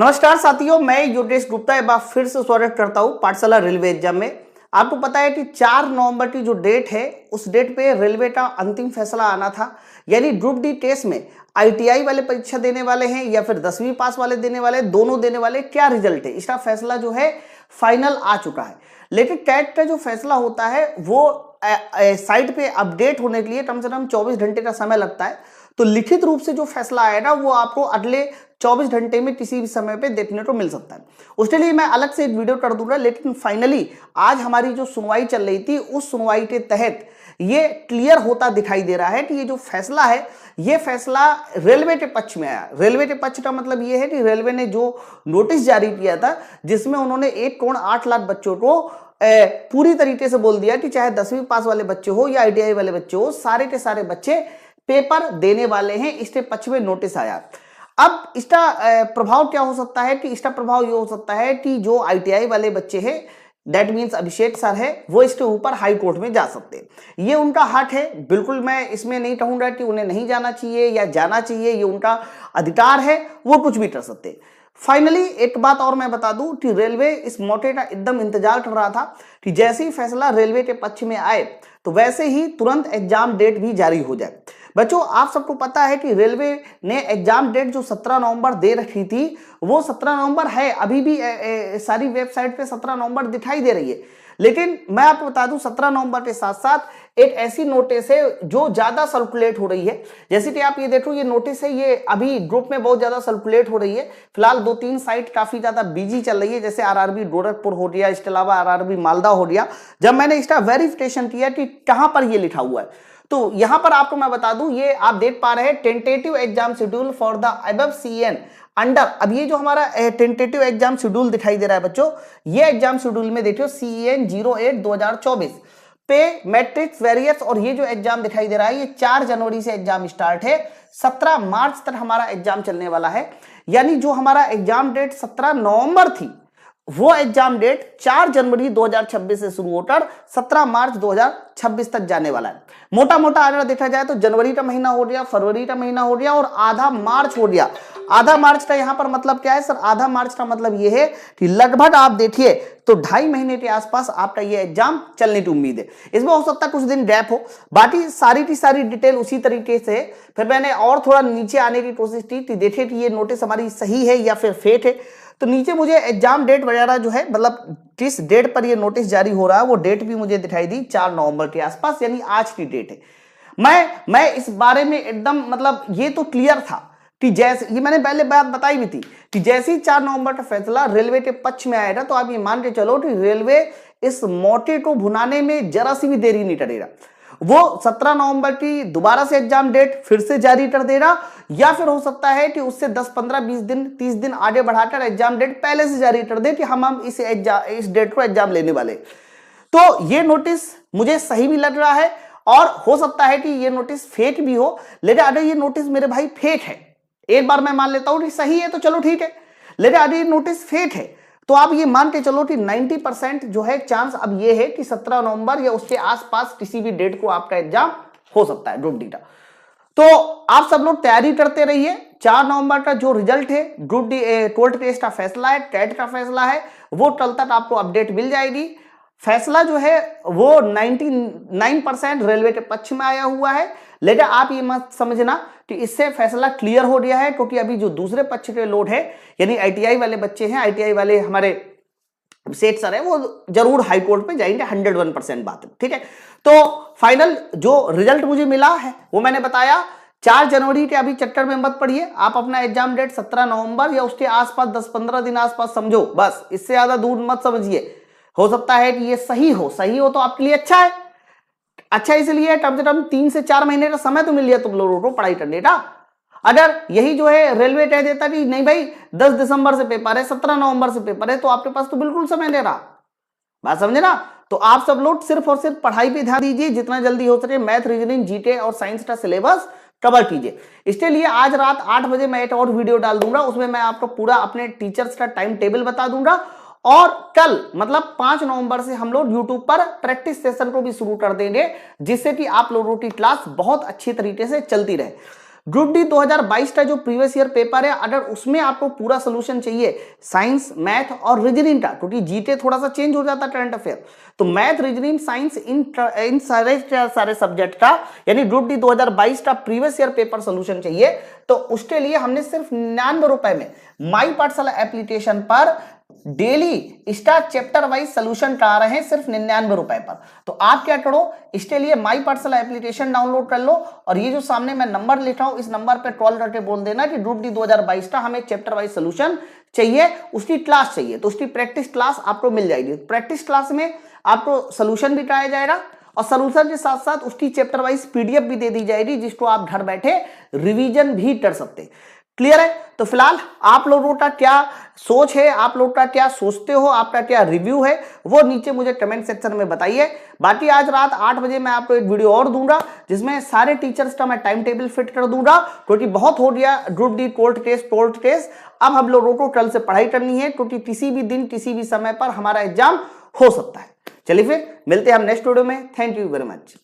नमस्कार साथियों, मैं योगेश गुप्ता एक बार फिर से स्वागत करता हूं पाठशाला रेलवे एग्जाम में। आपको पता है कि 4 नवंबर की जो डेट है उस डेट पे रेलवे का अंतिम फैसला आना था। यानी ग्रुप डी टेस्ट में आईटीआई वाले परीक्षा देने वाले हैं या फिर 10वीं पास वाले देने वाले, दोनों देने वाले, क्या रिजल्ट है, इसका फैसला जो है फाइनल आ चुका है। लेकिन कैट का जो फैसला होता है वो साइट पे अपडेट होने के लिए कम से कम 24 घंटे का समय लगता है। तो लिखित रूप से जो फैसला आएगा वो आपको अगले 24 घंटे में किसी भी समय पे देखने को मिल सकता है। उसके लिए मैं अलग से एक वीडियो कर दूंगा। लेकिन फाइनली आज हमारी जो सुनवाई चल रही थी उस सुनवाई के तहत ये क्लियर होता दिखाई दे रहा है कि ये जो फैसला है ये फैसला रेलवे के पक्ष में आया। रेलवे के पक्ष का मतलब ये है कि रेलवे ने जो नोटिस जारी किया था जिसमें उन्होंने 1.8 लाख बच्चों को पूरी तरीके से बोल दिया कि चाहे 10वीं पास वाले बच्चे हो या आईटीआई वाले बच्चे हो, सारे के सारे बच्चे पेपर देने वाले हैं। इसके पक्ष में नोटिस आया। अब इसका प्रभाव क्या हो सकता है कि इसका प्रभाव ये हो सकता है कि जो आईटीआई वाले बच्चे हैं, दैट मीन्स अभिषेक सर है, वो इसके ऊपर हाई कोर्ट में जा सकते हैं। ये उनका हक है, बिल्कुल मैं इसमें नहीं कहूंगा कि उन्हें नहीं जाना चाहिए या जाना चाहिए, ये उनका अधिकार है, वो कुछ भी कर सकते हैं। फाइनली एक बात और मैं बता दूं कि रेलवे इस मौके का एकदम इंतजार कर रहा था कि जैसे ही फैसला रेलवे के पक्ष में आए तो वैसे ही तुरंत एग्जाम डेट भी जारी हो जाए। बच्चों, आप सबको पता है कि रेलवे ने एग्जाम डेट जो 17 नवंबर दे रखी थी वो 17 नवंबर है। अभी भी सारी वेबसाइट पे 17 नवंबर दिखाई दे रही है। लेकिन मैं आपको बता दूं 17 नवंबर के साथ साथ एक ऐसी नोटिस है जो ज्यादा सर्कुलेट हो रही है। जैसे कि आप ये देखो, ये नोटिस है, ये अभी ग्रुप में बहुत ज्यादा सर्कुलेट हो रही है। फिलहाल 2-3 साइट काफी ज्यादा बिजी चल रही है, जैसे आरआरबी गोरखपुर हो गया, इसके अलावा आरआरबी मालदा हो गया। जब मैंने इसका वेरिफिकेशन किया कि कहां पर ये लिखा हुआ है तो यहां पर आपको मैं बता दूं, ये आप देख पा रहे हैं tentative exam schedule for the above CN under. अब ये जो हमारा टेंटेटिव एग्जाम शेड्यूल दिखाई दे रहा है बच्चों, ये एग्जाम शेड्यूल में देखियो CEN 08 2024 पे मैट्रिक्स वेरियस, और ये जो एग्जाम दिखाई दे रहा है ये 4 जनवरी से एग्जाम स्टार्ट है, 17 मार्च तक हमारा एग्जाम चलने वाला है। यानी जो हमारा एग्जाम डेट 17 नवंबर थी वो एग्जाम डेट 4 जनवरी 2026 से शुरू होकर 17 मार्च 2026 तक जाने वाला है। मोटा मोटा अगर देखा जाए तो जनवरी का महीना हो गया, फरवरी का महीना हो गया और आधा मार्च हो गया। आधा मार्च का यहां पर मतलब क्या है सर? आधा मार्च का मतलब यह है कि लगभग आप देखिए तो 2.5 महीने के आसपास आपका ये एग्जाम चलने की उम्मीद है। इसमें हो सकता है कुछ दिन गैप हो, बाकी सारी की सारी डिटेल उसी तरीके से। फिर मैंने और थोड़ा नीचे आने की कोशिश की कि देखे कि ये नोटिस हमारी सही है या फिर फेक है। तो नीचे मुझे एग्जाम डेट वगैरह जो है, मतलब किस डेट पर ये नोटिस जारी हो रहा है वो डेट भी मुझे दिखाई दी 4 नवंबर के आसपास, यानी आज की डेट है। मैं इस बारे में एकदम, मतलब ये तो क्लियर था कि जैसे ये मैंने पहले बात बताई भी थी कि जैसे ही 4 नवंबर का फैसला रेलवे के पक्ष में आएगा तो आप ये मान के चलो कि रेलवे इस मौके को भुनाने में जरा सी भी देरी नहीं करेगा। वो 17 नवंबर की दोबारा से एग्जाम डेट फिर से जारी कर देगा, या फिर हो सकता है कि उससे 10, 15, 20 दिन, 30 दिन आगे बढ़ाकर एग्जाम डेट पहले से जारी कर दे कि हम इस डेट को एग्जाम लेने वाले। तो ये नोटिस मुझे सही भी लग रहा है और हो सकता है कि ये नोटिस फेक भी हो। लेकिन अगर ये नोटिस मेरे भाई फेक है, एक बार मैं मान लेता हूं कि सही है तो चलो ठीक है, लेकिन अगर ये नोटिस फेक है तो आप ये मान के चलो कि 90% जो है चांस अब ये है कि 17 नवंबर या उसके आसपास किसी भी डेट को आपका एग्जाम हो सकता है ग्रुप डी का। तो आप सब लोग तैयारी करते रहिए। 4 नवंबर का जो रिजल्ट है, ग्रुप डी 12th टेस्ट का फैसला है, टेट का फैसला है, वो कल तक आपको अपडेट मिल जाएगी। फैसला जो है वो 99% रेलवे के पक्ष में आया हुआ है। लेकिन आप ये मत समझना कि इससे फैसला क्लियर हो गया है, क्योंकि अभी जो दूसरे पक्ष के लोग हैं, यानी आईटीआई वाले बच्चे हैं, आईटीआई वाले हमारे सेठ सर है, वो जरूर हाई कोर्ट पे जाएंगे, 101% बात है, ठीक है। तो फाइनल जो रिजल्ट मुझे मिला है वो मैंने बताया। 4 जनवरी के अभी चक्कर में मत पड़िए, आप अपना एग्जाम डेट 17 नवंबर या उसके आसपास 10-15 दिन आसपास समझो, बस इससे ज्यादा दूर मत समझिए। हो सकता है कि ये सही हो तो आपके लिए अच्छा है। अच्छा इसलिए कम से कम 3 से 4 महीने का समय तो मिल गया तुम लोगों को पढ़ाई करने का। अगर यही जो है रेलवे कह देता कि नहीं भाई 10 दिसंबर से पेपर है, 17 नवंबर से पेपर है, तो आपके पास तो बिल्कुल समय नहीं रहा, बात समझे ना। तो आप सब लोग सिर्फ और सिर्फ पढ़ाई पे ध्यान दीजिए, जितना जल्दी हो सके मैथ, रीजनिंग, जीके और साइंस का सिलेबस कवर कीजिए। इसके लिए आज रात 8 बजे मैं एक और वीडियो डाल दूंगा, उसमें मैं आपको पूरा अपने टीचर्स का टाइम टेबल बता दूंगा। और कल मतलब 5 नवंबर से हम लोग यूट्यूब पर प्रैक्टिस सेशन को भी शुरू कर देंगे, जिससे कि आप लोगों की क्लास बहुत अच्छी तरीके से चलती रहे। ग्रुप डी 2022 का जो प्रीवियस ईयर पेपर है, अगर उसमें आपको पूरा सोल्यूशन चाहिए साइंस, मैथ और रीजनिंग का, क्योंकि जीके थोड़ा सा चेंज हो जाता है करंट अफेयर, तो मैथ, रीजनिंग, साइंस इन सारे सब्जेक्ट का यानी ग्रुप डी 2022 का प्रीवियस ईयर पेपर सोल्यूशन चाहिए, तो उसके लिए हमने सिर्फ 99 रुपए में माई पाठशाला एप्लीकेशन पर daily star chapter wise solution करा रहे हैं सिर्फ 99 रुपए पर। तो आप क्या करो, इसके लिए माई पाठशाला एप्लीकेशन डाउनलोड कर लो और ये जो सामने मैं नंबर लिखा हूं, इस नंबर पे कॉल करके बोल देना कि ग्रुप डी 2022 का हमें चैप्टर वाइज सोल्यूशन चाहिए, उसकी क्लास चाहिए, तो उसकी प्रैक्टिस क्लास आपको मिल जाएगी। प्रैक्टिस क्लास में आपको सोल्यूशन भी कराया जाएगा और सोल्यूशन के साथ साथ उसकी चैप्टर वाइज पीडीएफ भी दे दी जाएगी, जिसको आप घर बैठे रिवीजन भी कर सकते हैं। क्लियर है? तो फिलहाल आप लोगों का क्या सोच है, आप लोग का क्या सोचते हो, आपका क्या रिव्यू है, वो नीचे मुझे कमेंट सेक्शन में बताइए। बाकी आज रात 8 बजे मैं आपको एक वीडियो और दूंगा जिसमें सारे टीचर्स का मैं टाइम टेबल फिट कर दूंगा, क्योंकि बहुत हो गया ग्रुप डी कोर्ट केस। अब हम लोगों को कल से पढ़ाई करनी है, क्योंकि किसी भी दिन किसी भी समय पर हमारा एग्जाम हो सकता है। चलिए फिर मिलते हैं हम नेक्स्ट वीडियो में। Thank you very much.